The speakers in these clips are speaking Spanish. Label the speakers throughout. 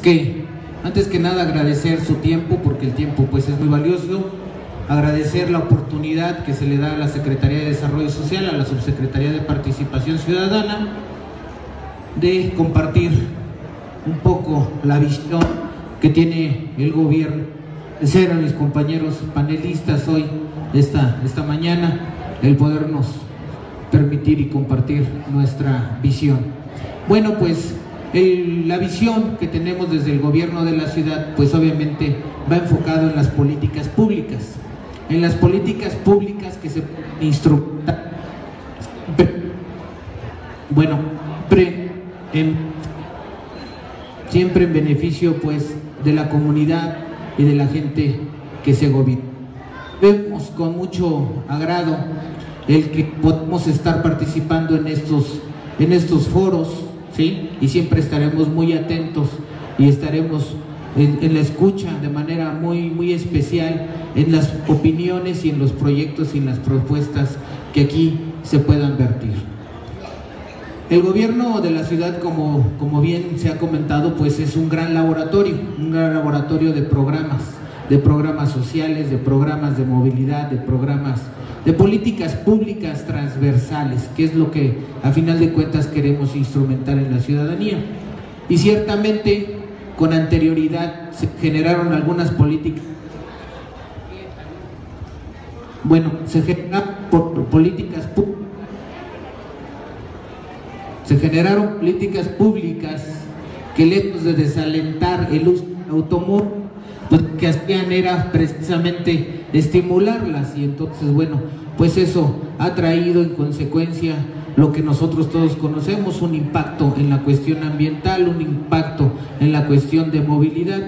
Speaker 1: que antes que nada agradecer su tiempo, porque el tiempo pues es muy valioso, agradecer la oportunidad que se le da a la Secretaría de Desarrollo Social, a la Subsecretaría de Participación Ciudadana, de compartir un poco la visión que tiene el gobierno, de ser a mis compañeros panelistas hoy, esta mañana, el podernos permitir y compartir nuestra visión. Bueno, pues la visión que tenemos desde el gobierno de la ciudad, pues obviamente va enfocado en las políticas públicas, que se instrumentan, bueno, siempre en beneficio pues de la comunidad y de la gente que se gobierna. Vemos con mucho agrado el que podemos estar participando en estos foros, ¿sí? Y siempre estaremos muy atentos y estaremos en la escucha de manera muy especial en las opiniones y en los proyectos y en las propuestas que aquí se puedan vertir. El gobierno de la ciudad, como bien se ha comentado, pues es un gran laboratorio de programas sociales, de programas de movilidad, de políticas públicas transversales, que es lo que a final de cuentas queremos instrumentar en la ciudadanía. Y ciertamente con anterioridad se generaron algunas políticas, bueno, se generaron políticas públicas que, lejos de desalentar el uso del automóvil, pues lo que hacían era precisamente estimularlas, y entonces bueno, pues eso ha traído en consecuencia lo que nosotros todos conocemos, un impacto en la cuestión ambiental, un impacto en la cuestión de movilidad.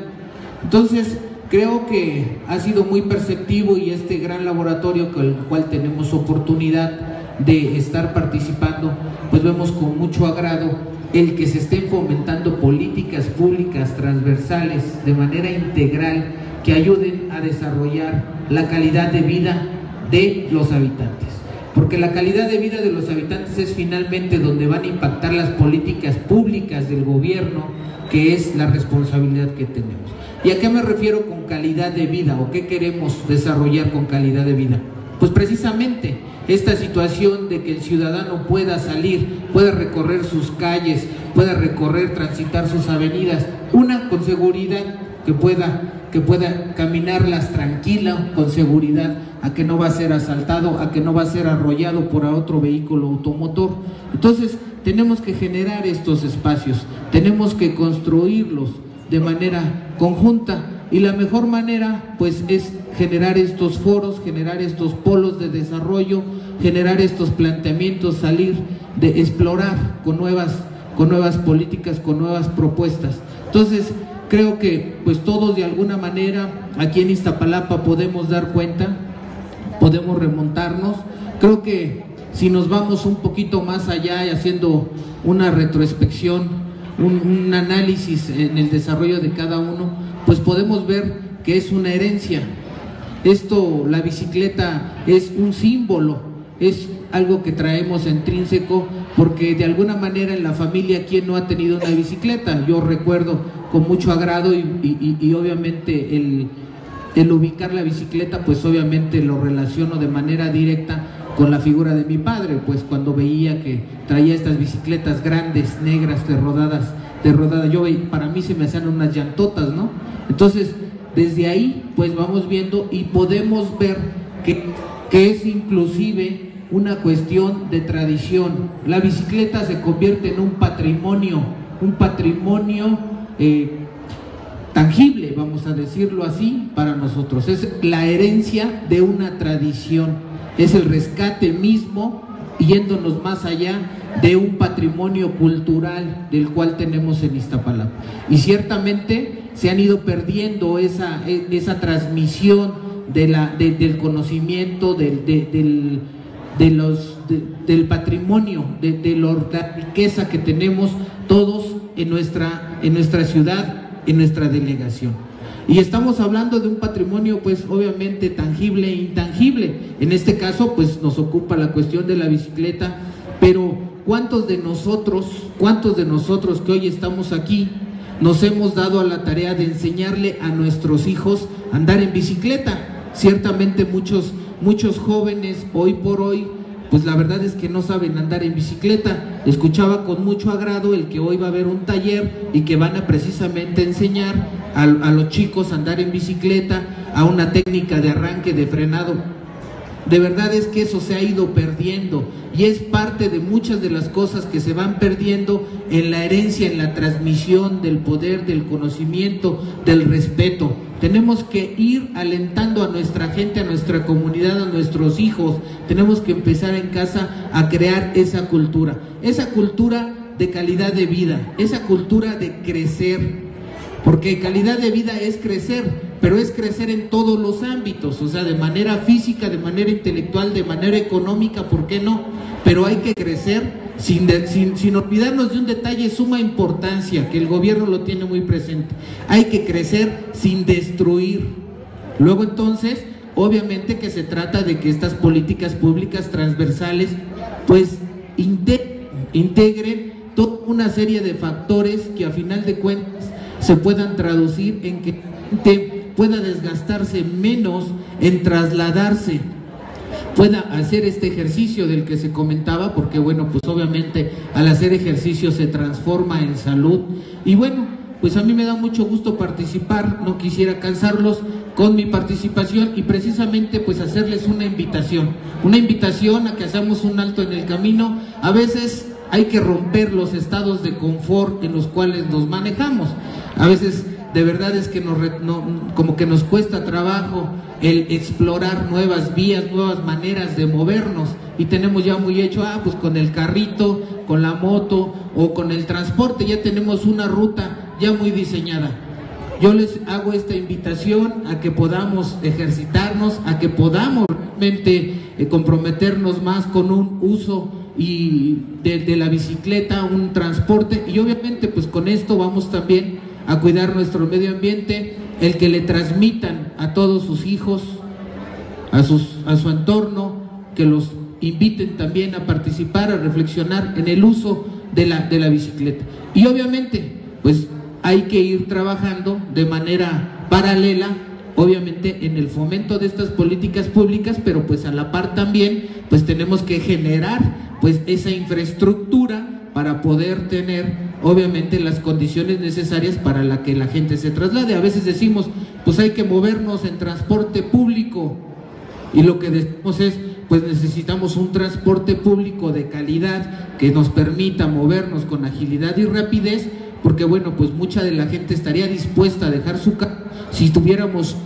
Speaker 1: Entonces creo que ha sido muy perceptivo, y este gran laboratorio con el cual tenemos oportunidad de estar participando, pues vemos con mucho agrado el que se estén fomentando políticas públicas transversales de manera integral que ayuden a desarrollar la calidad de vida de los habitantes, porque la calidad de vida de los habitantes es finalmente donde van a impactar las políticas públicas del gobierno, que es la responsabilidad que tenemos. ¿Y a qué me refiero con calidad de vida, o qué queremos desarrollar con calidad de vida? Pues precisamente esta situación de que el ciudadano pueda salir, pueda recorrer sus calles, pueda transitar sus avenidas, con seguridad, que pueda caminarlas tranquila, con seguridad, a que no va a ser asaltado, a que no va a ser arrollado por otro vehículo automotor. Entonces tenemos que generar estos espacios, tenemos que construirlos de manera conjunta, y la mejor manera pues es generar estos foros, generar estos polos de desarrollo, generar estos planteamientos, salir de explorar con nuevas políticas, con nuevas propuestas. Entonces creo que pues todos de alguna manera aquí en Iztapalapa podemos dar cuenta, podemos remontarnos. Creo que si nos vamos un poquito más allá y haciendo una retrospección, un análisis en el desarrollo de cada uno, pues podemos ver que es una herencia. La bicicleta es un símbolo, es algo que traemos intrínseco, porque de alguna manera en la familia, ¿quién no ha tenido una bicicleta? Yo recuerdo con mucho agrado y obviamente el ubicar la bicicleta, pues obviamente lo relaciono de manera directa con la figura de mi padre, pues cuando veía que traía estas bicicletas grandes, negras, de rodadas, para mí se me hacían unas llantotas, ¿no? Entonces, desde ahí, pues vamos viendo y podemos ver que es inclusive una cuestión de tradición. La bicicleta se convierte en un patrimonio tangible, vamos a decirlo así, para nosotros. Es la herencia de una tradición, es el rescate mismo, yéndonos más allá de un patrimonio cultural del cual tenemos en Iztapalapa. Y ciertamente se han ido perdiendo esa transmisión del conocimiento, del patrimonio, de la riqueza que tenemos todos en nuestra ciudad, en nuestra delegación. Y estamos hablando de un patrimonio pues obviamente tangible e intangible. En este caso pues nos ocupa la cuestión de la bicicleta, pero ¿cuántos de nosotros que hoy estamos aquí nos hemos dado a la tarea de enseñarle a nuestros hijos a andar en bicicleta. Ciertamente muchos jóvenes hoy por hoy, pues la verdad es que no saben andar en bicicleta. Escuchaba con mucho agrado el que hoy va a haber un taller y que van a precisamente enseñar a los chicos a andar en bicicleta, a una técnica de arranque, de frenado. De verdad es que eso se ha ido perdiendo y es parte de muchas de las cosas que se van perdiendo en la herencia, en la transmisión del poder, del conocimiento, del respeto. Tenemos que ir alentando a nuestra gente, a nuestra comunidad, a nuestros hijos. Tenemos que empezar en casa a crear esa cultura de calidad de vida, esa cultura de crecer, porque calidad de vida es crecer, pero es crecer en todos los ámbitos, o sea, de manera física, de manera intelectual, de manera económica, ¿por qué no? Pero hay que crecer sin olvidarnos de un detalle de suma importancia, que el gobierno lo tiene muy presente. Hay que crecer sin destruir. Luego entonces, obviamente que se trata de que estas políticas públicas transversales, pues integren toda una serie de factores que a final de cuentas se puedan traducir en que la gente pueda desgastarse menos en trasladarse, pueda hacer este ejercicio del que se comentaba, porque bueno, pues obviamente al hacer ejercicio se transforma en salud. Y bueno, pues a mí me da mucho gusto participar, no quisiera cansarlos con mi participación y precisamente pues hacerles una invitación a que hagamos un alto en el camino. A veces hay que romper los estados de confort en los cuales nos manejamos. A veces de verdad es que como que nos cuesta trabajo el explorar nuevas vías, nuevas maneras de movernos, y tenemos ya muy hecho, pues con el carrito, con la moto o con el transporte, ya tenemos una ruta ya muy diseñada. Yo les hago esta invitación a que podamos ejercitarnos, a que podamos realmente comprometernos más con un uso y de la bicicleta, un transporte, y obviamente pues con esto vamos también a cuidar nuestro medio ambiente, el que le transmitan a todos sus hijos, a su entorno, que los inviten también a participar, a reflexionar en el uso de la bicicleta. Y obviamente pues hay que ir trabajando de manera paralela, obviamente en el fomento de estas políticas públicas, pero pues a la par también pues tenemos que generar pues esa infraestructura para poder tener obviamente las condiciones necesarias para la que la gente se traslade. A veces decimos, pues hay que movernos en transporte público, y lo que decimos es, pues necesitamos un transporte público de calidad que nos permita movernos con agilidad y rapidez, porque bueno, pues mucha de la gente estaría dispuesta a dejar su casa si tuviéramos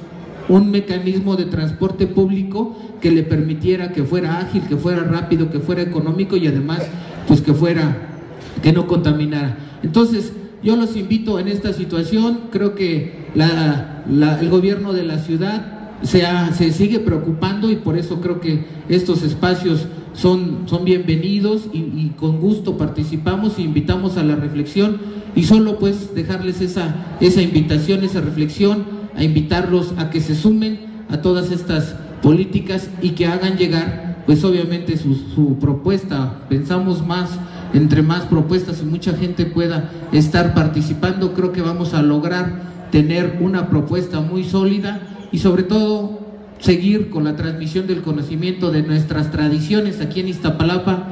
Speaker 1: un mecanismo de transporte público que le permitiera que fuera ágil, que fuera rápido, que fuera económico y además pues que no contaminara. Entonces yo los invito en esta situación. Creo que el gobierno de la ciudad se sigue preocupando, y por eso creo que estos espacios son bienvenidos y con gusto participamos e invitamos a la reflexión, y solo pues dejarles esa invitación, esa reflexión, a invitarlos a que se sumen a todas estas políticas y que hagan llegar pues obviamente su propuesta. Pensamos más, entre más propuestas y mucha gente pueda estar participando, creo que vamos a lograr tener una propuesta muy sólida y sobre todo seguir con la transmisión del conocimiento de nuestras tradiciones aquí en Iztapalapa.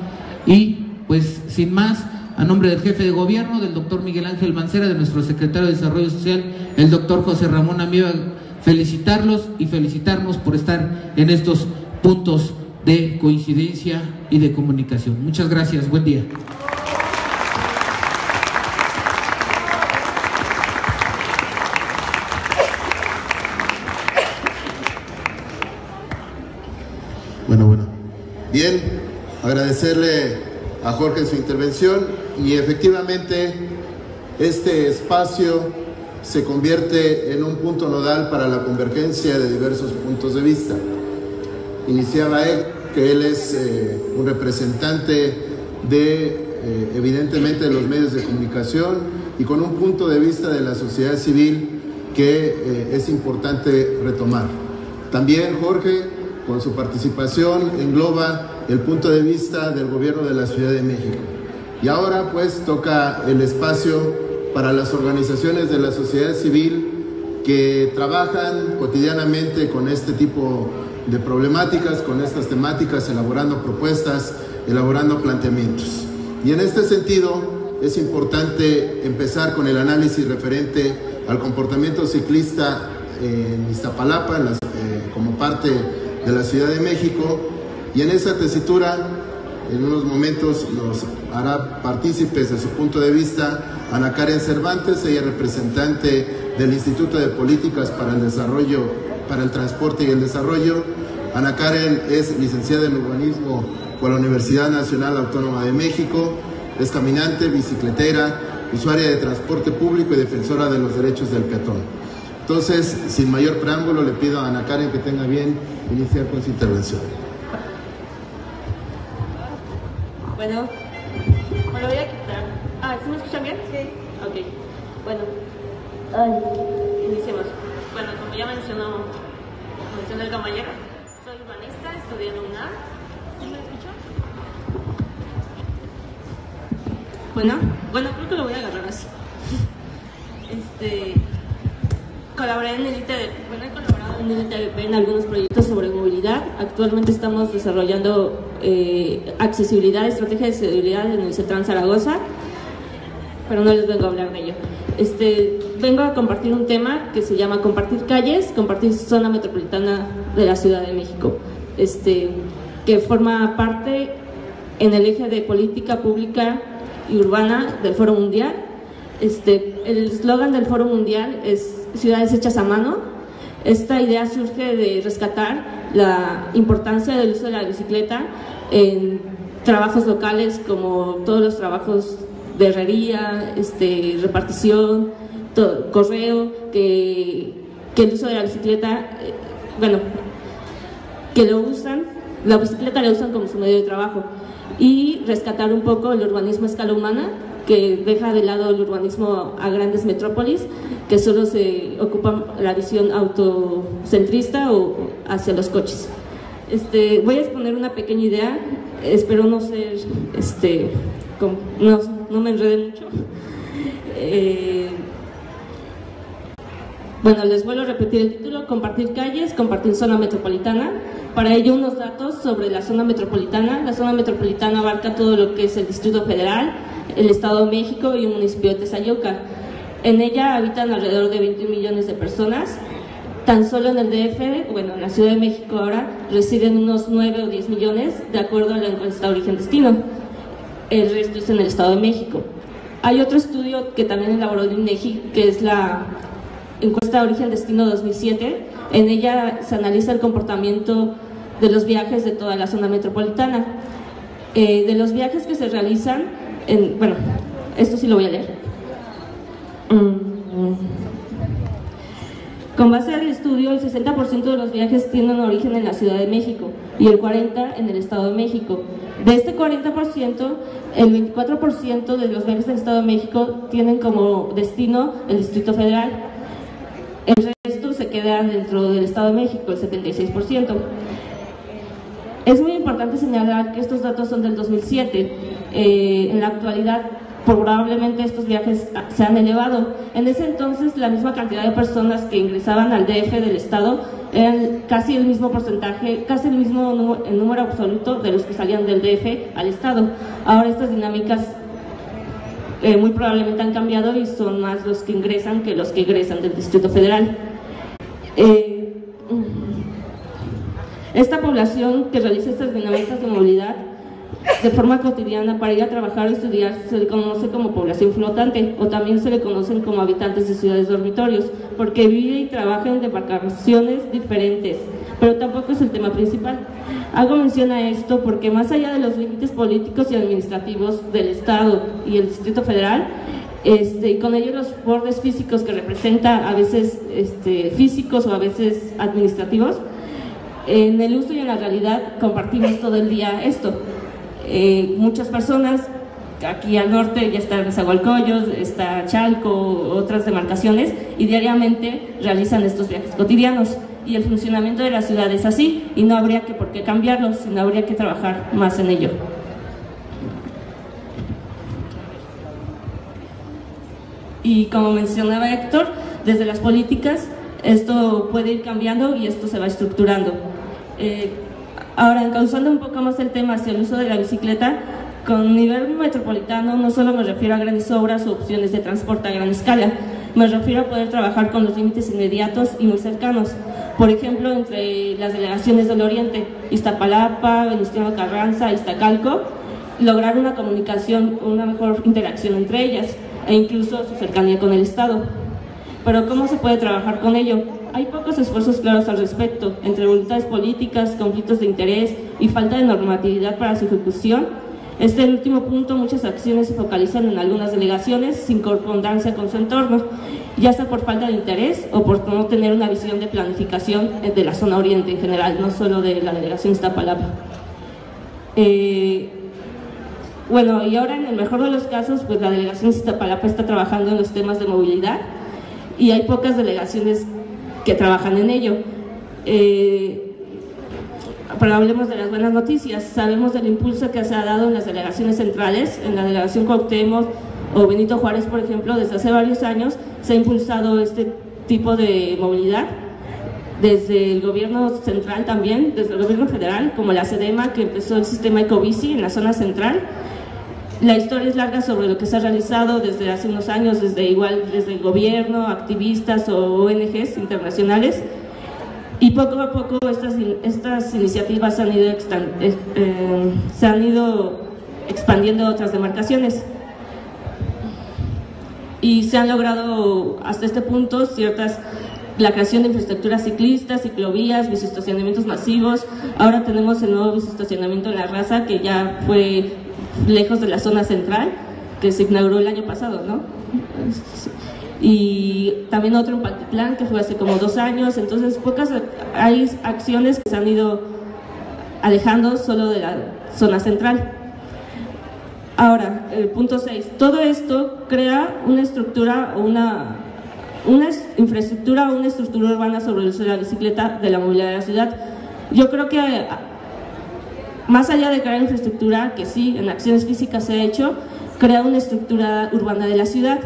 Speaker 1: Y pues sin más, a nombre del jefe de gobierno, del doctor Miguel Ángel Mancera, de nuestro secretario de Desarrollo Social, el doctor José Ramón Amieva, felicitarlos y felicitarnos por estar en estos puntos de coincidencia y de comunicación. Muchas gracias, buen día.
Speaker 2: Bueno. Bien, agradecerle a Jorge su intervención, y efectivamente este espacio se convierte en un punto nodal para la convergencia de diversos puntos de vista. Iniciaba él que él es un representante evidentemente de los medios de comunicación y con un punto de vista de la sociedad civil que es importante retomar. También Jorge, con su participación, engloba el punto de vista del gobierno de la Ciudad de México. Y ahora pues toca el espacio para las organizaciones de la sociedad civil que trabajan cotidianamente con este tipo de problemáticas, con estas temáticas, elaborando propuestas, elaborando planteamientos. Y en este sentido es importante empezar con el análisis referente al comportamiento ciclista en Iztapalapa, como parte de la Ciudad de México, y en esa tesitura en unos momentos nos hará partícipes de su punto de vista Ana Karen Cervantes, ella es representante del Instituto de Políticas para el Desarrollo, para el Transporte y el Desarrollo. Ana Karen es licenciada en Urbanismo por la Universidad Nacional Autónoma de México, es caminante, bicicletera, usuaria de transporte público y defensora de los derechos del peatón. Entonces, sin mayor preámbulo, le pido a Ana Karen que tenga bien iniciar con su intervención.
Speaker 3: Bueno, me lo voy a quitar. ¿Sí me escuchan bien? Sí. Ok. Bueno, iniciemos. Bueno, como ya mencionó el compañero, soy urbanista, estudié en UNAM. ¿Sí me escuchan? Bueno, creo que lo voy a agarrar así. Colaboré en el ITDP, he colaborado en el ITDP en algunos proyectos sobre movilidad. Actualmente estamos desarrollando accesibilidad, estrategia de accesibilidad en el CETRAN Zaragoza, pero no les vengo a hablar de ello. Vengo a compartir un tema que se llama compartir calles, compartir zona metropolitana de la Ciudad de México, que forma parte en el eje de política pública y urbana del Foro Mundial. El eslogan del Foro Mundial es Ciudades hechas a mano. Esta idea surge de rescatar la importancia del uso de la bicicleta en trabajos locales, como todos los trabajos de herrería, repartición, correo, que el uso de la bicicleta, que la bicicleta la usan como su medio de trabajo, y rescatar un poco el urbanismo a escala humana, que deja de lado el urbanismo a grandes metrópolis, que solo se ocupa la visión autocentrista o hacia los coches. Voy a exponer una pequeña idea, espero no ser, no me enrede mucho. Bueno, les vuelvo a repetir el título: compartir calles, compartir zona metropolitana. Para ello, unos datos sobre la zona metropolitana. La zona metropolitana abarca todo lo que es el Distrito Federal, el Estado de México y el municipio de Tezayuca. En ella habitan alrededor de 21 millones de personas. Tan solo en el DF, en la Ciudad de México ahora, residen unos 9 o 10 millones, de acuerdo a la encuesta Origen-Destino. El resto es en el Estado de México. Hay otro estudio que también elaboró el INEGI, que es la encuesta Origen-Destino 2007. En ella se analiza el comportamiento de los viajes de toda la zona metropolitana. De los viajes que se realizan, esto sí lo voy a leer. Con base al estudio, el 60% de los viajes tienen origen en la Ciudad de México y el 40% en el Estado de México. De este 40%, el 24% de los viajes del Estado de México tienen como destino el Distrito Federal. El resto se queda dentro del Estado de México, el 76%. Es muy importante señalar que estos datos son del 2007. En la actualidad, probablemente estos viajes se han elevado. En ese entonces, la misma cantidad de personas que ingresaban al DF del Estado eran casi el mismo porcentaje, casi el mismo el número absoluto de los que salían del DF al Estado. Ahora estas dinámicas muy probablemente han cambiado y son más los que ingresan que los que egresan del Distrito Federal. Esta población que realiza estas dinámicas de movilidad de forma cotidiana para ir a trabajar o estudiar se le conoce como población flotante, o también se le conocen como habitantes de ciudades dormitorios, porque vive y trabaja en demarcaciones diferentes, pero tampoco es el tema principal. Hago mención a esto porque más allá de los límites políticos y administrativos del Estado y el Distrito Federal, y con ello los bordes físicos que representa, a veces físicos o a veces administrativos, en el uso y en la realidad compartimos todo el día esto. Muchas personas, aquí al norte ya está Nezahualcóyotl, está Chalco, otras demarcaciones, y diariamente realizan estos viajes cotidianos. Y el funcionamiento de la ciudad es así, y no habría por qué cambiarlo, sino habría que trabajar más en ello. Y como mencionaba Héctor, desde las políticas esto puede ir cambiando y esto se va estructurando. Ahora, encauzando un poco más el tema hacia el uso de la bicicleta, con nivel metropolitano no solo me refiero a grandes obras o opciones de transporte a gran escala, me refiero a poder trabajar con los límites inmediatos y muy cercanos. Por ejemplo, entre las delegaciones del Oriente, Iztapalapa, Venustiano Carranza, Iztacalco, lograr una comunicación, una mejor interacción entre ellas e incluso su cercanía con el Estado. Pero ¿cómo se puede trabajar con ello? Hay pocos esfuerzos claros al respecto, entre voluntades políticas, conflictos de interés y falta de normatividad para su ejecución. Este último punto, muchas acciones se focalizan en algunas delegaciones sin concordancia con su entorno, ya sea por falta de interés o por no tener una visión de planificación de la zona oriente en general, no solo de la delegación Iztapalapa. Bueno, y ahora en el mejor de los casos, pues la delegación Iztapalapa está trabajando en los temas de movilidad y hay pocas delegaciones que trabajan en ello. Pero hablemos de las buenas noticias. Sabemos del impulso que se ha dado en las delegaciones centrales, en la delegación Cuauhtémoc o Benito Juárez, por ejemplo. Desde hace varios años se ha impulsado este tipo de movilidad, desde el gobierno central también, desde el gobierno federal, como la SEDEMA, que empezó el sistema Ecobici en la zona central. La historia es larga sobre lo que se ha realizado desde hace unos años, desde el gobierno, activistas o ONGs internacionales. Y poco a poco estas iniciativas se han ido expandiendo a otras demarcaciones. Y se han logrado hasta este punto la creación de infraestructuras ciclistas, ciclovías, biciestacionamientos masivos. Ahora tenemos el nuevo biciestacionamiento en La Raza, que ya fue lejos de la zona central, que se inauguró el año pasado, ¿no? Y también otro en Pantitlán, que fue hace como 2 años. Entonces hay acciones que se han ido alejando solo de la zona central. Ahora, el punto 6, todo esto crea una estructura o una infraestructura o una estructura urbana sobre el uso de la bicicleta, de la movilidad de la ciudad. Yo creo que más allá de crear infraestructura, que sí, en acciones físicas se ha hecho, crea una estructura urbana de la ciudad.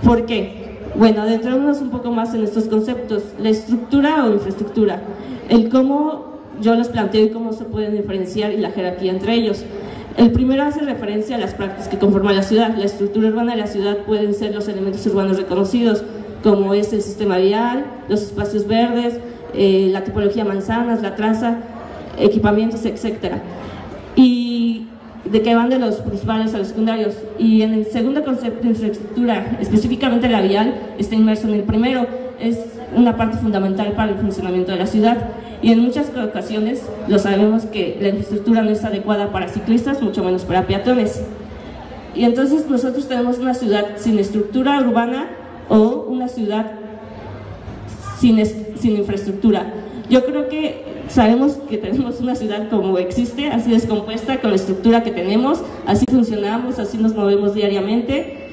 Speaker 3: ¿Por qué? Bueno, adentrándonos un poco más en estos conceptos, la estructura o infraestructura, el cómo yo los planteo y cómo se pueden diferenciar y la jerarquía entre ellos. El primero hace referencia a las prácticas que conforman la ciudad. La estructura urbana de la ciudad pueden ser los elementos urbanos reconocidos, como es el sistema vial, los espacios verdes, la tipología manzanas, la traza, equipamientos, etc. Y de que van de los principales a los secundarios. Y en el segundo concepto de infraestructura, específicamente la vial, está inmerso en el primero. Es una parte fundamental para el funcionamiento de la ciudad. Y en muchas ocasiones lo sabemos que la infraestructura no es adecuada para ciclistas, mucho menos para peatones. Y entonces nosotros tenemos una ciudad sin estructura urbana o una ciudad sin infraestructura. Yo creo que sabemos que tenemos una ciudad como existe, así descompuesta, con la estructura que tenemos, así funcionamos, así nos movemos diariamente.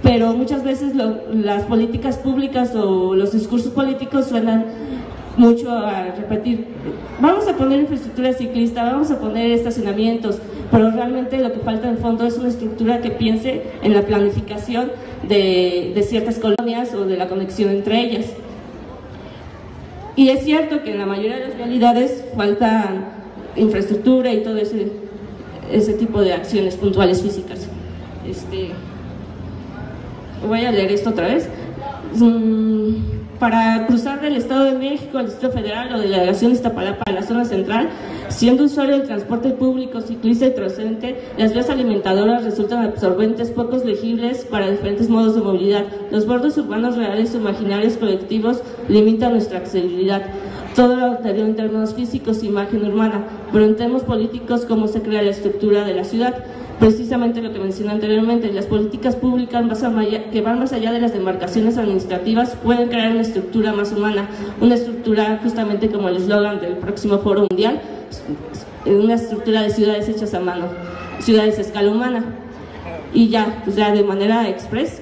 Speaker 3: Pero muchas veces las políticas públicas o los discursos políticos suenan mucho a repetir, vamos a poner infraestructura ciclista, vamos a poner estacionamientos, pero realmente lo que falta en fondo es una estructura que piense en la planificación de ciertas colonias o de la conexión entre ellas. Y es cierto que en la mayoría de las realidades falta infraestructura y todo ese tipo de acciones puntuales físicas. Voy a leer esto otra vez. Para cruzar del Estado de México al Distrito Federal o de la delegación Iztapalapa a la zona central, siendo usuario del transporte público, ciclista y trascendente, las vías alimentadoras resultan absorbentes, pocos legibles para diferentes modos de movilidad. Los bordes urbanos reales o imaginarios colectivos limitan nuestra accesibilidad. Todo lo anterior en términos físicos e imagen urbana, pero en términos políticos, cómo se crea la estructura de la ciudad. Precisamente lo que mencioné anteriormente, las políticas públicas que van más allá de las demarcaciones administrativas pueden crear una estructura más humana, una estructura justamente como el eslogan del próximo Foro Mundial, una estructura de ciudades hechas a mano, ciudades a escala humana. Y ya, pues ya de manera express,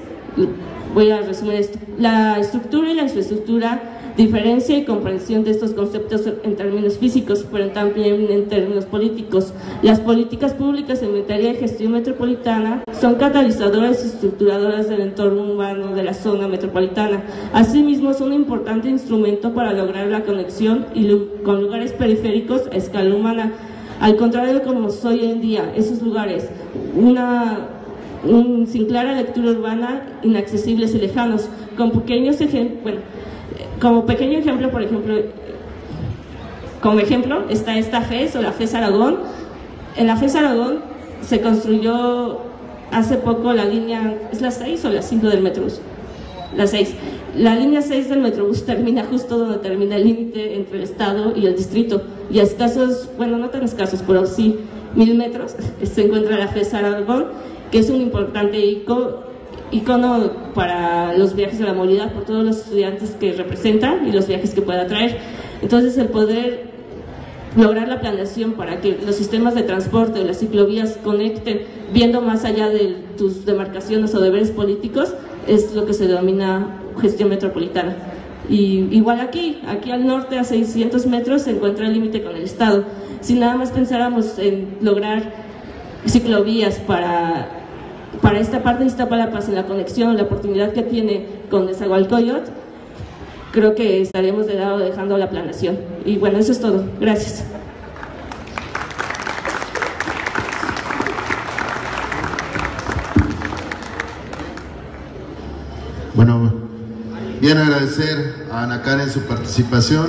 Speaker 3: voy a resumir esto. La estructura y la infraestructura diferencia y comprensión de estos conceptos en términos físicos, pero también en términos políticos. Las políticas públicas en materia de gestión metropolitana son catalizadoras y estructuradoras del entorno urbano de la zona metropolitana. Asimismo, son un importante instrumento para lograr la conexión con lugares periféricos a escala humana. Al contrario de como es hoy en día, esos lugares, sin clara lectura urbana, inaccesibles y lejanos, con pequeños ejemplos, bueno, como pequeño ejemplo, por ejemplo, como ejemplo está esta FES o la FES Aragón. En la FES Aragón se construyó hace poco la línea, ¿es la 6 o la 5 del Metrobús? La 6. La línea 6 del Metrobús termina justo donde termina el límite entre el estado y el distrito, y a escasos, bueno, no tan escasos, pero sí 1000 metros se encuentra la FES Aragón, que es un importante icono para los viajes de la movilidad por todos los estudiantes que representan y los viajes que pueda traer. Entonces, el poder lograr la planeación para que los sistemas de transporte o las ciclovías conecten viendo más allá de tus demarcaciones o deberes políticos es lo que se denomina gestión metropolitana. Y igual aquí al norte, a 600 metros, se encuentra el límite con el estado. Si nada más pensáramos en lograr ciclovías para esta parte de Iztapalapa, en la conexión, la oportunidad que tiene con Nezahualcóyotl, creo que estaremos de lado dejando la planeación. Y bueno, eso es todo. Gracias.
Speaker 2: Bueno, bien, agradecer a Ana Karen su participación,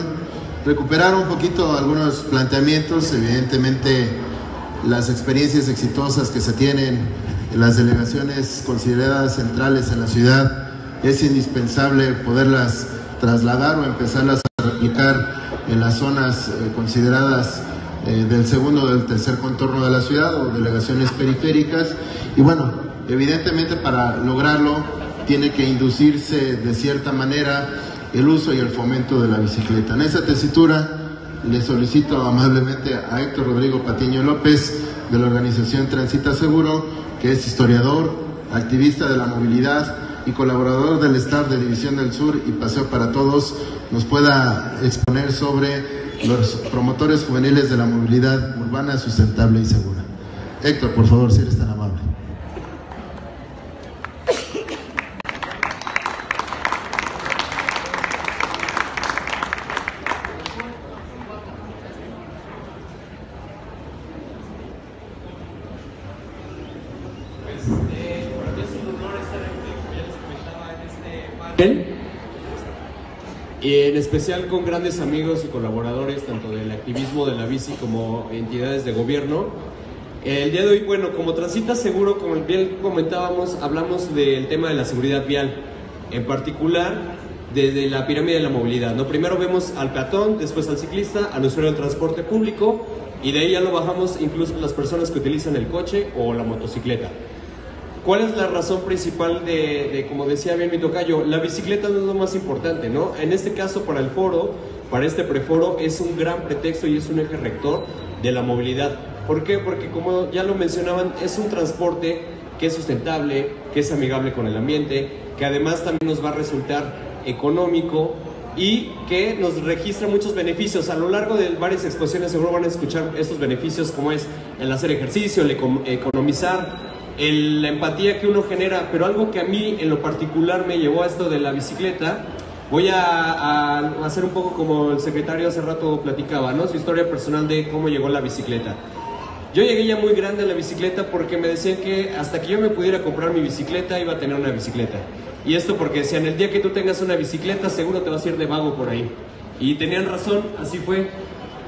Speaker 2: recuperar un poquito algunos planteamientos, evidentemente las experiencias exitosas que se tienen en las delegaciones consideradas centrales en la ciudad, es indispensable poderlas trasladar o empezarlas a replicar en las zonas consideradas del segundo o del tercer contorno de la ciudad o delegaciones periféricas. Y bueno, evidentemente para lograrlo tiene que inducirse de cierta manera el uso y el fomento de la bicicleta. En esa tesitura le solicito amablemente a Héctor Rodrigo Patiño López, de la organización Transita Seguro, que es historiador, activista de la movilidad y colaborador del staff de División del Sur y Paseo para Todos, nos pueda exponer sobre los promotores juveniles de la movilidad urbana sustentable y segura. Héctor, por favor, si eres tan amable.
Speaker 4: Y en especial con grandes amigos y colaboradores tanto del activismo de la bici como entidades de gobierno. El día de hoy, bueno, como Transita Seguro, como bien comentábamos, hablamos del tema de la seguridad vial, en particular desde la pirámide de la movilidad, ¿no? Primero vemos al peatón, después al ciclista, al usuario del transporte público, y de ahí ya lo bajamos incluso las personas que utilizan el coche o la motocicleta. ¿Cuál es la razón principal de, como decía bien mi tocayo, la bicicleta no es lo más importante, ¿no? En este caso, para el foro, para este preforo, es un gran pretexto y es un eje rector de la movilidad. ¿Por qué? Porque, como ya lo mencionaban, es un transporte que es sustentable, que es amigable con el ambiente, que además también nos va a resultar económico y que nos registra muchos beneficios. A lo largo de varias exposiciones seguro van a escuchar estos beneficios, como es el hacer ejercicio, el economizar, la empatía que uno genera. Pero algo que a mí en lo particular me llevó a esto de la bicicleta, voy a hacer un poco como el secretario hace rato platicaba, ¿no? Su historia personal de cómo llegó la bicicleta. Yo llegué ya muy grande a la bicicleta porque me decían que hasta que yo me pudiera comprar mi bicicleta iba a tener una bicicleta. Y esto porque decían, el día que tú tengas una bicicleta seguro te vas a ir de vago por ahí. Y tenían razón, así fue.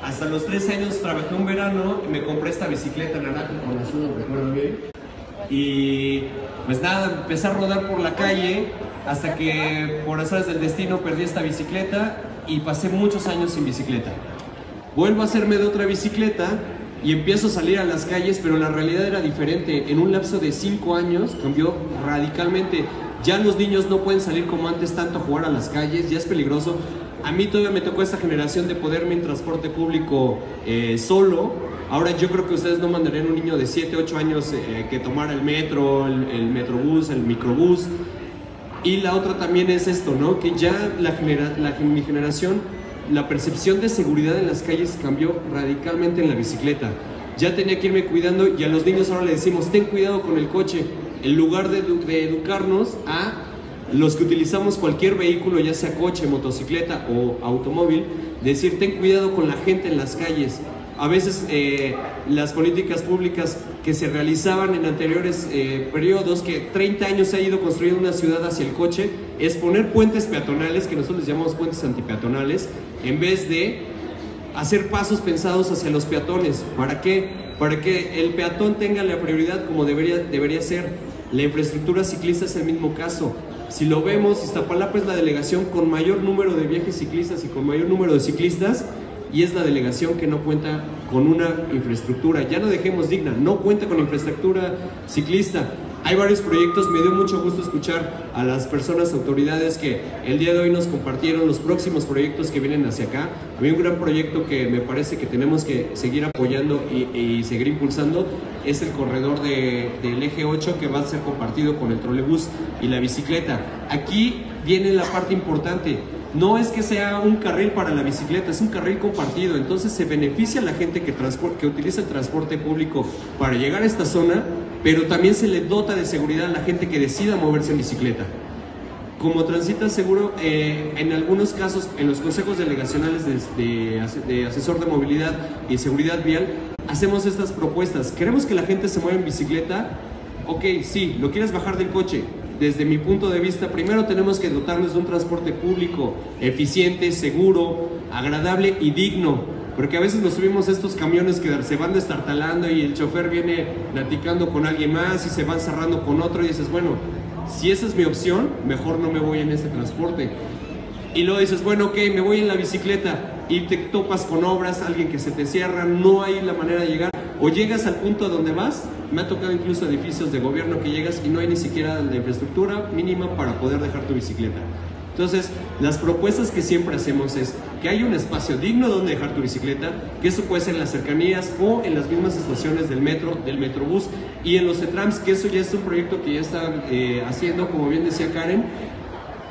Speaker 4: Hasta los 13 años trabajé un verano y me compré esta bicicleta naranja, como la azul, recuerdo bien. Y pues nada, empecé a rodar por la calle hasta que por azares del destino perdí esta bicicleta y pasé muchos años sin bicicleta. Vuelvo a hacerme de otra bicicleta y empiezo a salir a las calles, pero la realidad era diferente. En un lapso de 5 años cambió radicalmente. Ya los niños no pueden salir como antes tanto a jugar a las calles, ya es peligroso. A mí todavía me tocó esta generación de poderme en transporte público solo. Ahora yo creo que ustedes no mandarían a un niño de 7, 8 años que tomara el metro, el metrobús, el microbús. Y la otra también es esto, ¿no? Que ya mi generación, la percepción de seguridad en las calles cambió radicalmente en la bicicleta. Ya tenía que irme cuidando y a los niños ahora les decimos, ten cuidado con el coche, en lugar de educarnos a los que utilizamos cualquier vehículo, ya sea coche, motocicleta o automóvil, decir, ten cuidado con la gente en las calles. A veces las políticas públicas que se realizaban en anteriores periodos, que 30 años se ha ido construyendo una ciudad hacia el coche, es poner puentes peatonales, que nosotros les llamamos puentes antipeatonales, en vez de hacer pasos pensados hacia los peatones. ¿Para qué? Para que el peatón tenga la prioridad como debería ser. La infraestructura ciclista es el mismo caso. Si lo vemos, Iztapalapa es la delegación con mayor número de viajes ciclistas y con mayor número de ciclistas, y es la delegación que no cuenta con una infraestructura, ya no dejemos digna, no cuenta con infraestructura ciclista. Hay varios proyectos, me dio mucho gusto escuchar a las personas, autoridades que el día de hoy nos compartieron los próximos proyectos que vienen hacia acá. Había un gran proyecto que me parece que tenemos que seguir apoyando y seguir impulsando, es el corredor del eje 8, que va a ser compartido con el trolebús y la bicicleta. Aquí viene la parte importante. No es que sea un carril para la bicicleta, es un carril compartido, entonces se beneficia a la gente que utiliza el transporte público para llegar a esta zona, pero también se le dota de seguridad a la gente que decida moverse en bicicleta. Como Transita Seguro, en algunos casos, en los consejos delegacionales de asesor de movilidad y seguridad vial, hacemos estas propuestas. Queremos que la gente se mueva en bicicleta. Ok, sí, lo quieres bajar del coche. Desde mi punto de vista, primero tenemos que dotarnos de un transporte público eficiente, seguro, agradable y digno, porque a veces nos subimos a estos camiones que se van destartalando y el chofer viene platicando con alguien más y se van cerrando con otro y dices, bueno, si esa es mi opción, mejor no me voy en este transporte. Y luego dices, bueno, ok, me voy en la bicicleta y te topas con obras, alguien que se te cierra, no hay la manera de llegar, o llegas al punto a donde vas. Me ha tocado incluso edificios de gobierno que llegas y no hay ni siquiera la infraestructura mínima para poder dejar tu bicicleta. Entonces, las propuestas que siempre hacemos es que haya un espacio digno donde dejar tu bicicleta, que eso puede ser en las cercanías o en las mismas estaciones del metro, del metrobús, y en los CETRAMS, que eso ya es un proyecto que ya están haciendo, como bien decía Karen.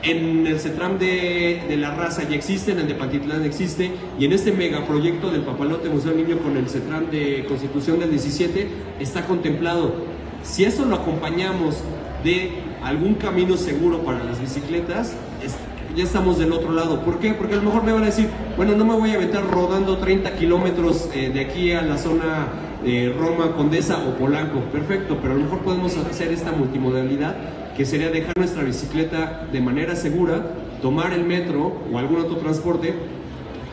Speaker 4: En el CETRAM de La Raza ya existe, en el de Pantitlán existe, y en este megaproyecto del Papalote Museo Niño con el CETRAM de Constitución del 17 está contemplado. Si eso lo acompañamos de algún camino seguro para las bicicletas, ya estamos del otro lado. ¿Por qué? Porque a lo mejor me van a decir, bueno, no me voy a aventar rodando 30 kilómetros de aquí a la zona de Roma, Condesa o Polanco. Perfecto, pero a lo mejor podemos hacer esta multimodalidad, que sería dejar nuestra bicicleta de manera segura, tomar el metro o algún otro transporte,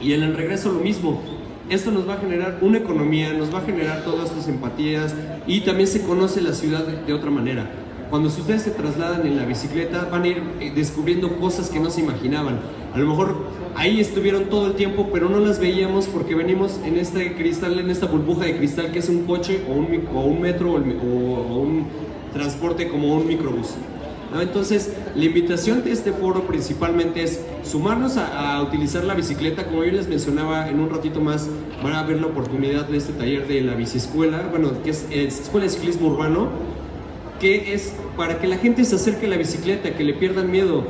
Speaker 4: y en el regreso lo mismo. Esto nos va a generar una economía, nos va a generar todas estas empatías, y también se conoce la ciudad de otra manera. Cuando ustedes se trasladan en la bicicleta, van a ir descubriendo cosas que no se imaginaban. A lo mejor ahí estuvieron todo el tiempo, pero no las veíamos porque venimos en este cristal, en esta burbuja de cristal que es un coche o un metro o un transporte como un microbús, ¿no? Entonces, la invitación de este foro principalmente es sumarnos a utilizar la bicicleta. Como yo les mencionaba, en un ratito más van a ver la oportunidad de este taller de la biciescuela, bueno, que es Escuela de Ciclismo Urbano, que es para que la gente se acerque a la bicicleta, que le pierdan miedo.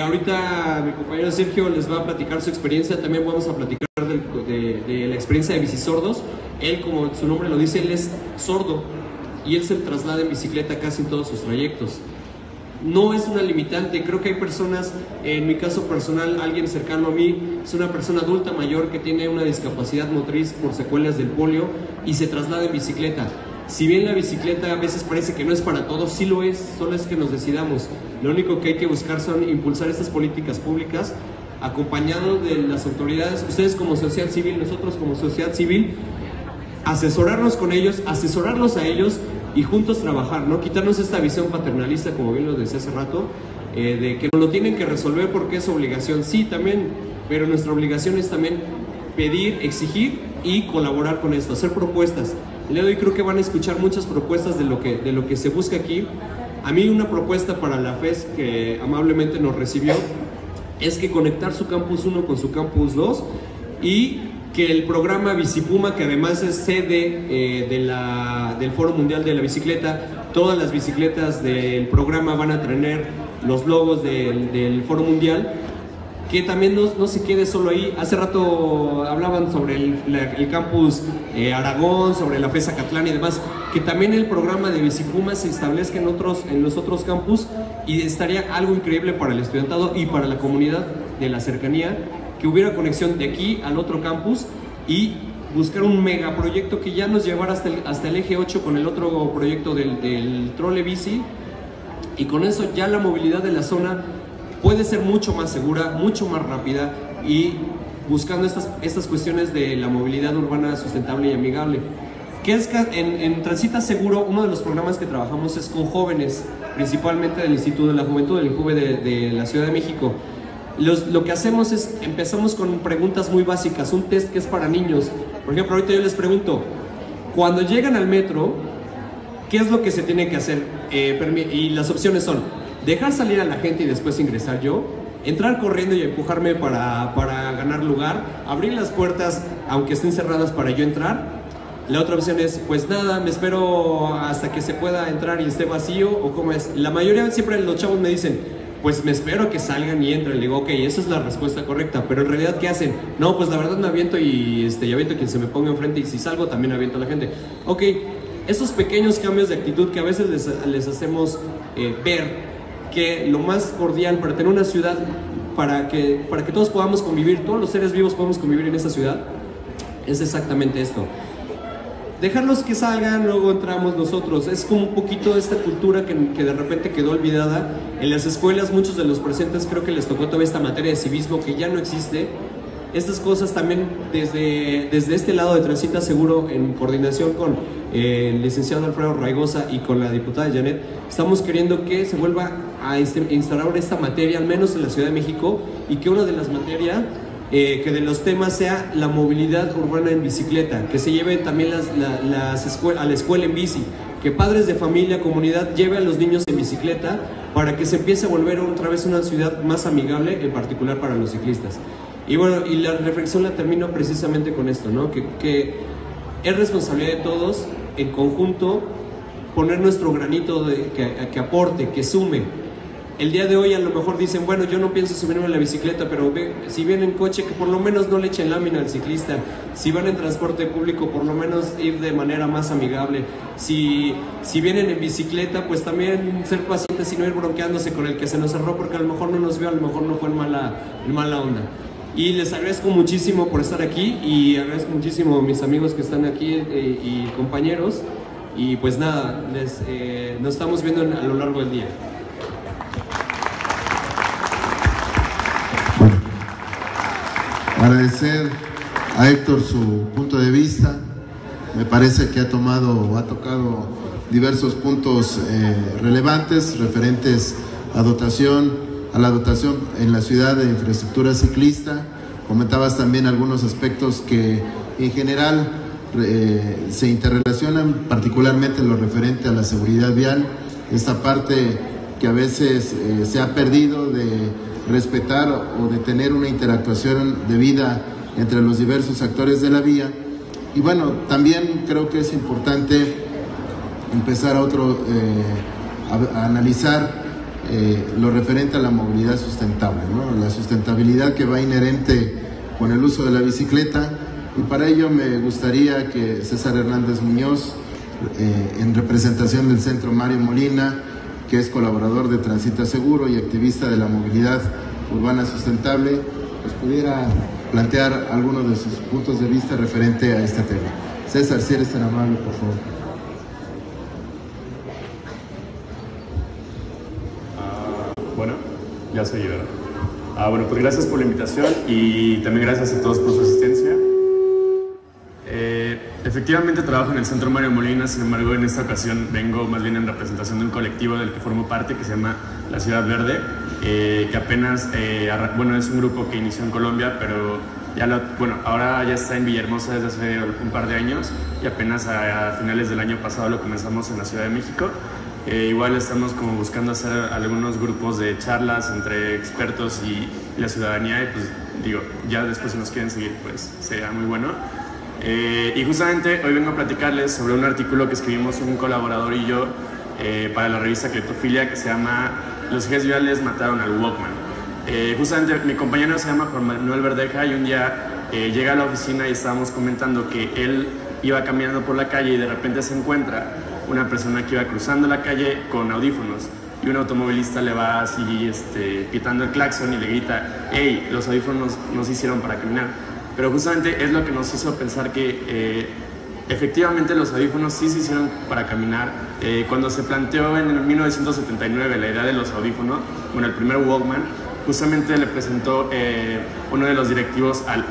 Speaker 4: Ahorita mi compañero Sergio les va a platicar su experiencia, también vamos a platicar de la experiencia de Bicisordos. Él, como su nombre lo dice, él es sordo y él se traslada en bicicleta casi en todos sus trayectos. No es una limitante, creo que hay personas, en mi caso personal, alguien cercano a mí, es una persona adulta mayor que tiene una discapacidad motriz por secuelas del polio y se traslada en bicicleta. Si bien la bicicleta a veces parece que no es para todos, sí lo es, solo es que nos decidamos. Lo único que hay que buscar son impulsar estas políticas públicas, acompañados de las autoridades, ustedes como sociedad civil, nosotros como sociedad civil, asesorarnos con ellos, asesorarlos a ellos y juntos trabajar, ¿no? Quitarnos esta visión paternalista, como bien lo decía hace rato, de que nos lo tienen que resolver porque es obligación. Sí, también, pero nuestra obligación es también pedir, exigir y colaborar con esto, hacer propuestas. El día de hoy creo que van a escuchar muchas propuestas de lo que se busca aquí. A mí una propuesta para la FES que amablemente nos recibió es que conectar su Campus 1 con su Campus 2 y que el programa Bicipuma, que además es sede del Foro Mundial de la Bicicleta, Todas las bicicletas del programa van a tener los logos del Foro Mundial, que también no se quede solo ahí. Hace rato hablaban sobre el campus Aragón, sobre la FES Zacatlán y demás, que también el programa de Bicipuma se establezca en los otros campus, y estaría algo increíble para el estudiantado y para la comunidad de la cercanía, que hubiera conexión de aquí al otro campus y buscar un megaproyecto que ya nos llevara hasta el eje 8 con el otro proyecto del trole bici, y con eso ya la movilidad de la zona puede ser mucho más segura, mucho más rápida, y buscando estas cuestiones de la movilidad urbana sustentable y amigable. Que es que en Transita Seguro, uno de los programas que trabajamos es con jóvenes, principalmente del Instituto de la Juventud, del INJUVE de la Ciudad de México. Lo que hacemos es, empezamos con preguntas muy básicas, un test que es para niños. Por ejemplo, ahorita yo les pregunto, cuando llegan al metro, ¿qué es lo que se tiene que hacer? Y las opciones son: dejar salir a la gente y después ingresar yo, entrar corriendo y empujarme para ganar lugar, abrir las puertas aunque estén cerradas para yo entrar. La otra opción es, pues nada, me espero hasta que se pueda entrar y esté vacío, o cómo es. La mayoría, siempre los chavos me dicen, pues me espero a que salgan y entren. Le digo, ok, esa es la respuesta correcta, pero en realidad, ¿qué hacen? No, pues la verdad me aviento y aviento a quien se me ponga enfrente, y si salgo también aviento a la gente. Ok, esos pequeños cambios de actitud que a veces les hacemos ver que lo más cordial para tener una ciudad, para que todos podamos convivir, todos los seres vivos podamos convivir en esa ciudad, es exactamente esto. Dejarlos que salgan, luego entramos nosotros. Es como un poquito esta cultura que de repente quedó olvidada. En las escuelas, muchos de los presentes creo que les tocó todavía esta materia de civismo que ya no existe. Estas cosas también desde este lado de Transita Seguro, en coordinación con el licenciado Alfredo Raigosa y con la diputada Janet, estamos queriendo que se vuelva a instaurar esta materia, al menos en la Ciudad de México, y que una de las materias, que de los temas sea la movilidad urbana en bicicleta, que se lleve también a la escuela en bici, que padres de familia, comunidad, lleve a los niños en bicicleta para que se empiece a volver otra vez una ciudad más amigable, en particular para los ciclistas. Y bueno, y la reflexión la termino precisamente con esto, ¿no? Que es responsabilidad de todos, en conjunto, poner nuestro granito que aporte, que sume. El día de hoy a lo mejor dicen, bueno, yo no pienso subirme a la bicicleta, pero si vienen en coche, que por lo menos no le echen lámina al ciclista. Si van en transporte público, por lo menos ir de manera más amigable. Si vienen en bicicleta, pues también ser pacientes y no ir bronqueándose con el que se nos cerró, porque a lo mejor no nos vio, a lo mejor no fue en mala onda. Y les agradezco muchísimo por estar aquí, y agradezco muchísimo a mis amigos que están aquí y compañeros. Y pues nada, nos estamos viendo a lo largo del día.
Speaker 2: Bueno, agradecer a Héctor su punto de vista. Me parece que ha tocado diversos puntos relevantes referentes a la dotación en la ciudad de infraestructura ciclista. Comentabas también algunos aspectos que en general se interrelacionan, particularmente en lo referente a la seguridad vial, esta parte que a veces se ha perdido de respetar o de tener una interactuación debida entre los diversos actores de la vía. Y bueno, también creo que es importante empezar a analizar lo referente a la movilidad sustentable, ¿no? La sustentabilidad que va inherente con el uso de la bicicleta, y para ello me gustaría que César Hernández Muñoz, en representación del Centro Mario Molina, que es colaborador de Transita Seguro y activista de la movilidad urbana sustentable, pues pudiera plantear algunos de sus puntos de vista referente a este tema. César, si eres tan amable, por favor.
Speaker 5: Bueno, ya soy yo, ¿verdad? Bueno, pues gracias por la invitación y también gracias a todos por su asistencia. Efectivamente trabajo en el Centro Mario Molina, sin embargo en esta ocasión vengo más bien en representación de un colectivo del que formo parte que se llama La Ciudad Verde, que apenas, bueno, es un grupo que inició en Colombia, pero ahora ya está en Villahermosa desde hace un par de años, y apenas a finales del año pasado lo comenzamos en la Ciudad de México. Igual estamos como buscando hacer algunos grupos de charlas entre expertos y la ciudadanía, y pues digo, ya después si nos quieren seguir pues sería muy bueno. Y justamente hoy vengo a platicarles sobre un artículo que escribimos un colaborador y yo para la revista Cleptofilia, que se llama Los ejes viales mataron al Walkman. Justamente mi compañero se llama Juan Manuel Verdeja, y un día llega a la oficina y estábamos comentando que él iba caminando por la calle y de repente se encuentra una persona que iba cruzando la calle con audífonos, y un automovilista le va así pitando el claxon y le grita: hey, los audífonos no se hicieron para caminar. Pero justamente es lo que nos hizo pensar que efectivamente los audífonos sí se hicieron para caminar. Cuando se planteó en 1979 la idea de los audífonos, bueno, el primer Walkman, justamente le presentó uno de los directivos al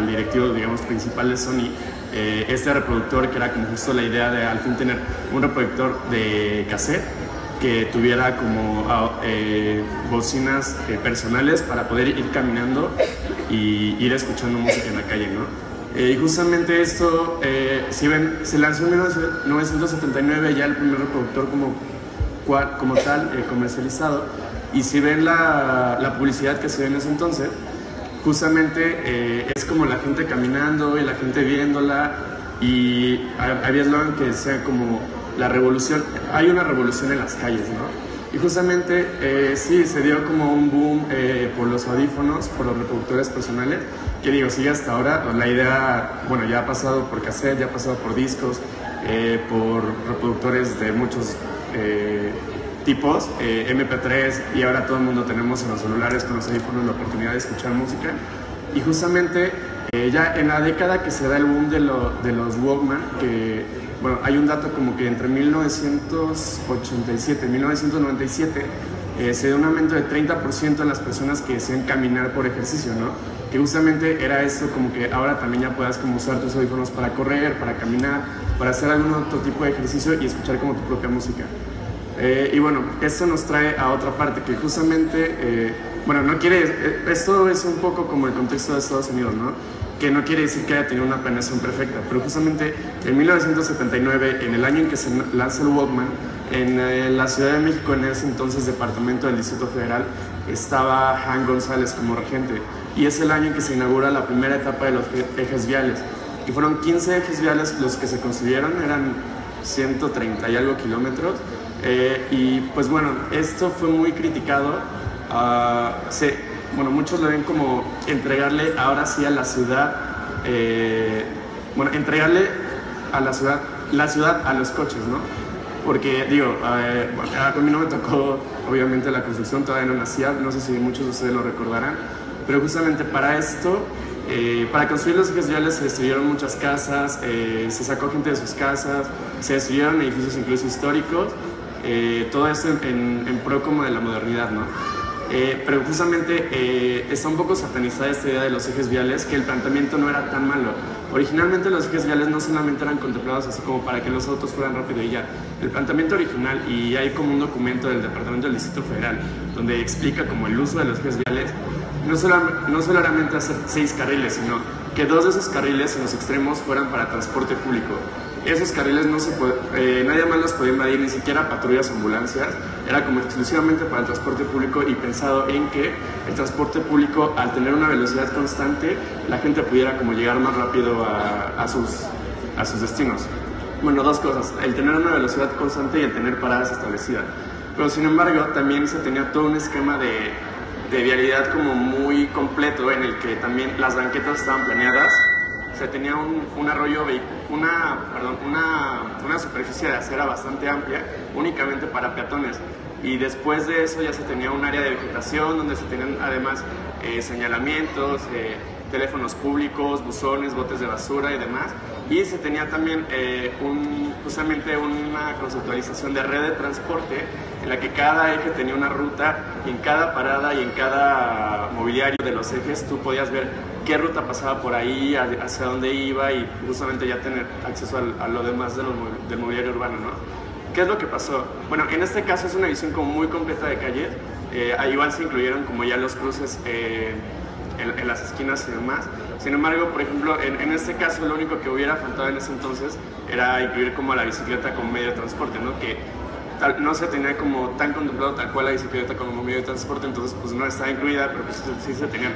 Speaker 5: directivo, digamos, principal de Sony, este reproductor, que era como justo la idea de al fin tener un reproductor de cassette que tuviera como bocinas personales para poder ir caminando y ir escuchando música en la calle, ¿no? Y justamente esto, si ven, se lanzó en 1979 ya el primer reproductor como tal, comercializado, y si ven la publicidad que se ve en ese entonces, justamente es como la gente caminando y la gente viéndola, y había eslogan que decía como la revolución, hay una revolución en las calles, ¿no? Y justamente sí, se dio como un boom por los audífonos, por los reproductores personales, que digo, sigue hasta ahora. La idea, bueno, ya ha pasado por cassette, ya ha pasado por discos, por reproductores de muchos tipos, MP3, y ahora todo el mundo tenemos en los celulares con los audífonos la oportunidad de escuchar música. Y justamente ya en la década que se da el boom de los Walkman, que bueno, hay un dato como que entre 1987 y 1997 se dio un aumento de 30% en las personas que desean caminar por ejercicio, ¿no? Que justamente era esto, como que ahora también ya puedas como usar tus audífonos para correr, para caminar, para hacer algún otro tipo de ejercicio y escuchar como tu propia música. Y bueno, esto nos trae a otra parte que justamente, bueno, no quiere, esto es un poco como el contexto de Estados Unidos, ¿no? Que no quiere decir que haya tenido una planeación perfecta, pero justamente en 1979, en el año en que se lanza el Walkman, en la Ciudad de México, en ese entonces departamento del Distrito Federal, estaba Han González como regente, y es el año en que se inaugura la primera etapa de los ejes viales, y fueron 15 ejes viales los que se construyeron, eran 130 y algo kilómetros, y pues bueno, esto fue muy criticado. Bueno, muchos lo ven como entregarle ahora sí a la ciudad, entregarle a la ciudad a los coches, ¿no? Porque, digo, bueno, a mí no me tocó, obviamente, la construcción, todavía no nacía, no sé si muchos de ustedes lo recordarán, pero justamente para esto, para construir los ejes viales se destruyeron muchas casas, se sacó gente de sus casas, se destruyeron edificios incluso históricos, todo esto en pro como de la modernidad, ¿no? Pero justamente está un poco satanizada esta idea de los ejes viales, que el planteamiento no era tan malo. Originalmente los ejes viales no solamente eran contemplados así como para que los autos fueran rápido y ya. El planteamiento original, y hay como un documento del Departamento del Distrito Federal donde explica como el uso de los ejes viales, no solamente hacer 6 carriles, sino que 2 de esos carriles en los extremos fueran para transporte público. Esos carriles nadie más los podía invadir, ni siquiera patrullas o ambulancias, era como exclusivamente para el transporte público, y pensado en que el transporte público, al tener una velocidad constante, la gente pudiera como llegar más rápido a sus destinos. Bueno, 2 cosas, el tener una velocidad constante y el tener paradas establecidas. Pero sin embargo, también se tenía todo un esquema de vialidad como muy completo, en el que también las banquetas estaban planeadas. Se tenía un arroyo, una superficie de acera bastante amplia, únicamente para peatones. Y después de eso ya se tenía un área de vegetación donde se tenían además señalamientos, teléfonos públicos, buzones, botes de basura y demás. Y se tenía también justamente una conceptualización de red de transporte en la que cada eje tenía una ruta, y en cada parada y en cada mobiliario de los ejes tú podías ver qué ruta pasaba por ahí, hacia dónde iba, y justamente ya tener acceso a lo demás del mobiliario urbano, ¿no? ¿Qué es lo que pasó? Bueno, en este caso es una visión como muy completa de calle. Igual se incluyeron como ya los cruces en las esquinas y demás. Sin embargo, por ejemplo, en este caso lo único que hubiera faltado en ese entonces era incluir como a la bicicleta como medio de transporte, ¿no? Que no se tenía como tan contemplado tal cual la bicicleta como medio de transporte, entonces pues no estaba incluida, pero pues sí se tenían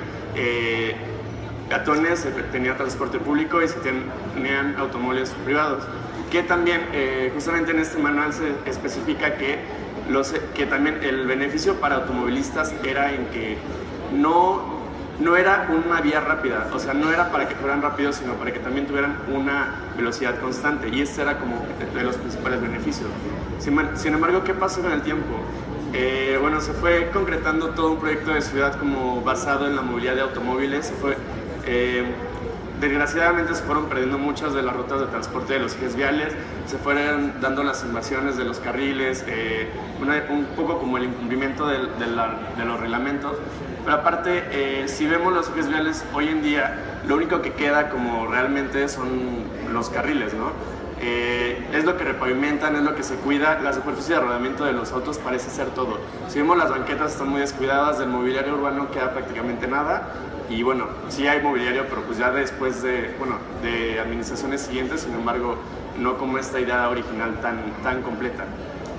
Speaker 5: peatones, se tenía transporte público y se tenían automóviles privados. que también justamente en este manual se especifica que también el beneficio para automovilistas era en que no era una vía rápida, o sea, no era para que fueran rápidos, sino para que también tuvieran una velocidad constante, y este era como de los principales beneficios. Sin embargo, ¿qué pasó con el tiempo? Bueno, se fue concretando todo un proyecto de ciudad como basado en la movilidad de automóviles. Desgraciadamente se fueron perdiendo muchas de las rutas de transporte de los ejes viales, se fueron dando las invasiones de los carriles, un poco como el incumplimiento de los reglamentos. Pero aparte, si vemos los ejes viales hoy en día, lo único que queda como realmente son los carriles, ¿no? Es lo que repavimentan, es lo que se cuida. La superficie de rodamiento de los autos parece ser todo. Si vemos, las banquetas están muy descuidadas, del mobiliario urbano queda prácticamente nada. Y bueno, sí hay mobiliario, pero pues ya después de administraciones siguientes, sin embargo, no como esta idea original tan completa.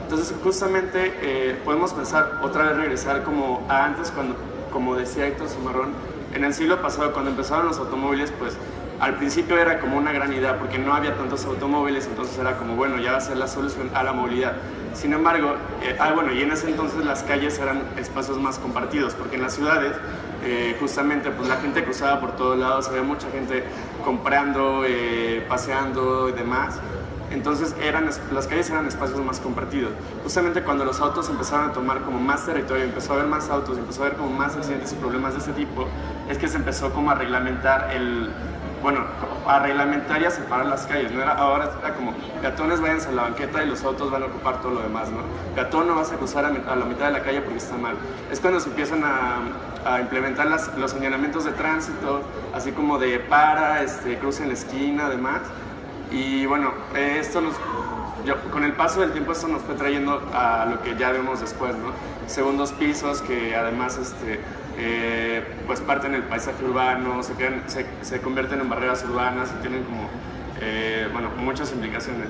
Speaker 5: Entonces, justamente podemos pensar, otra vez regresar como a antes, como decía Héctor Cimarrón, en el siglo pasado, cuando empezaron los automóviles, pues al principio era como una gran idea porque no había tantos automóviles, entonces era como, bueno, ya va a ser la solución a la movilidad. Sin embargo, y en ese entonces las calles eran espacios más compartidos, porque en las ciudades justamente pues la gente cruzaba por todos lados, había mucha gente comprando, paseando y demás. Entonces las calles eran espacios más compartidos. Justamente cuando los autos empezaron a tomar como más territorio, empezó a haber más autos, empezó a haber como más accidentes y problemas de este tipo, es que se empezó como a reglamentar y a separar las calles, ¿no? Ahora era como, peatones váyanse a la banqueta y los autos van a ocupar todo lo demás, ¿no? Peatón no vas a cruzar a la mitad de la calle porque está mal. Es cuando se empiezan a implementar los señalamientos de tránsito, así como de cruce en la esquina, además. Y bueno, con el paso del tiempo esto nos fue trayendo a lo que ya vemos después, ¿no? Segundos pisos que además pues parten el paisaje urbano, se convierten en barreras urbanas y tienen como muchas implicaciones.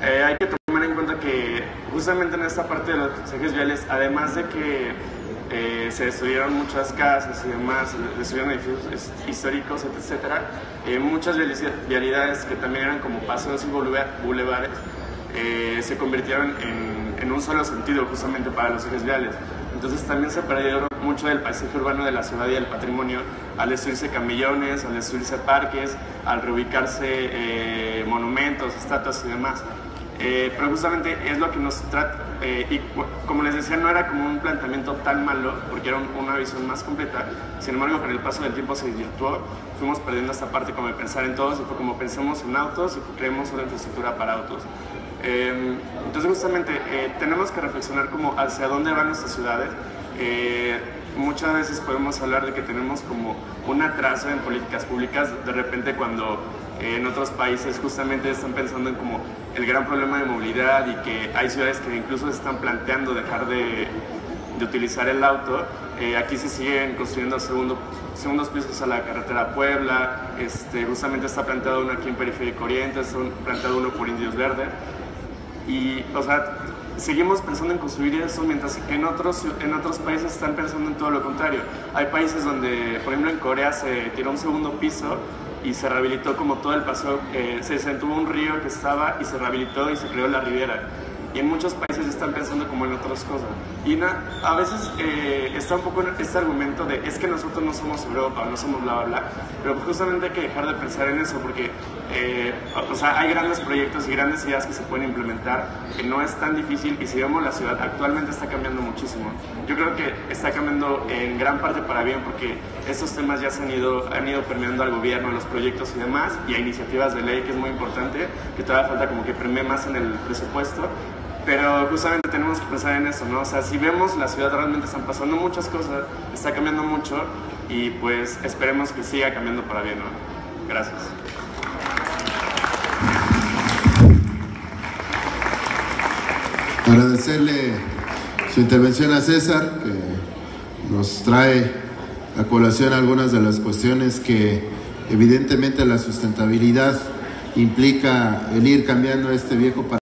Speaker 5: Hay que tomar en cuenta que justamente en esta parte de los ejes viales, además de que se destruyeron muchas casas y demás, se destruyeron edificios históricos, etcétera, muchas vialidades que también eran como paseos y bulevares se convirtieron en un solo sentido justamente para los ejes viales. Entonces también se perdieron mucho del paisaje urbano de la ciudad y del patrimonio al destruirse camellones, al destruirse parques, al reubicarse monumentos, estatuas y demás. Pero justamente es lo que nos trata, y como les decía, no era como un planteamiento tan malo, porque era una visión más completa. Sin embargo, con el paso del tiempo se desvirtuó, fuimos perdiendo esta parte como de pensar en todos, y fue como pensemos en autos y creemos una infraestructura para autos. Entonces justamente tenemos que reflexionar como hacia dónde van nuestras ciudades. Muchas veces podemos hablar de que tenemos como un atraso en políticas públicas, de repente cuando en otros países justamente están pensando en como el gran problema de movilidad y que hay ciudades que incluso se están planteando dejar de utilizar el auto. Aquí se siguen construyendo segundos pisos a la carretera Puebla, justamente está planteado uno aquí en Periférico Oriente, está planteado uno por Indios Verdes. Y, o sea, seguimos pensando en construir eso, mientras que en otros países están pensando en todo lo contrario. Hay países donde, por ejemplo en Corea, se tiró un segundo piso y se rehabilitó como todo el paseo, se detuvo un río que estaba y se rehabilitó y se creó la Riviera. Y en muchos países están pensando como en otras cosas. Y a veces está un poco este argumento de es que nosotros no somos Europa, no somos bla bla bla, pero justamente hay que dejar de pensar en eso porque hay grandes proyectos y grandes ideas que se pueden implementar, que no es tan difícil, y si vemos la ciudad actualmente está cambiando muchísimo. Yo creo que está cambiando en gran parte para bien porque estos temas ya han ido permeando al gobierno, a los proyectos y demás, y a iniciativas de ley, que es muy importante, que todavía falta como que permee más en el presupuesto. Pero justamente tenemos que pensar en eso, ¿no? O sea, si vemos la ciudad realmente están pasando muchas cosas, está cambiando mucho y pues esperemos que siga cambiando para bien, ¿no? Gracias.
Speaker 2: Agradecerle su intervención a César, que nos trae a colación algunas de las cuestiones que evidentemente la sustentabilidad implica el ir cambiando este viejo paradigma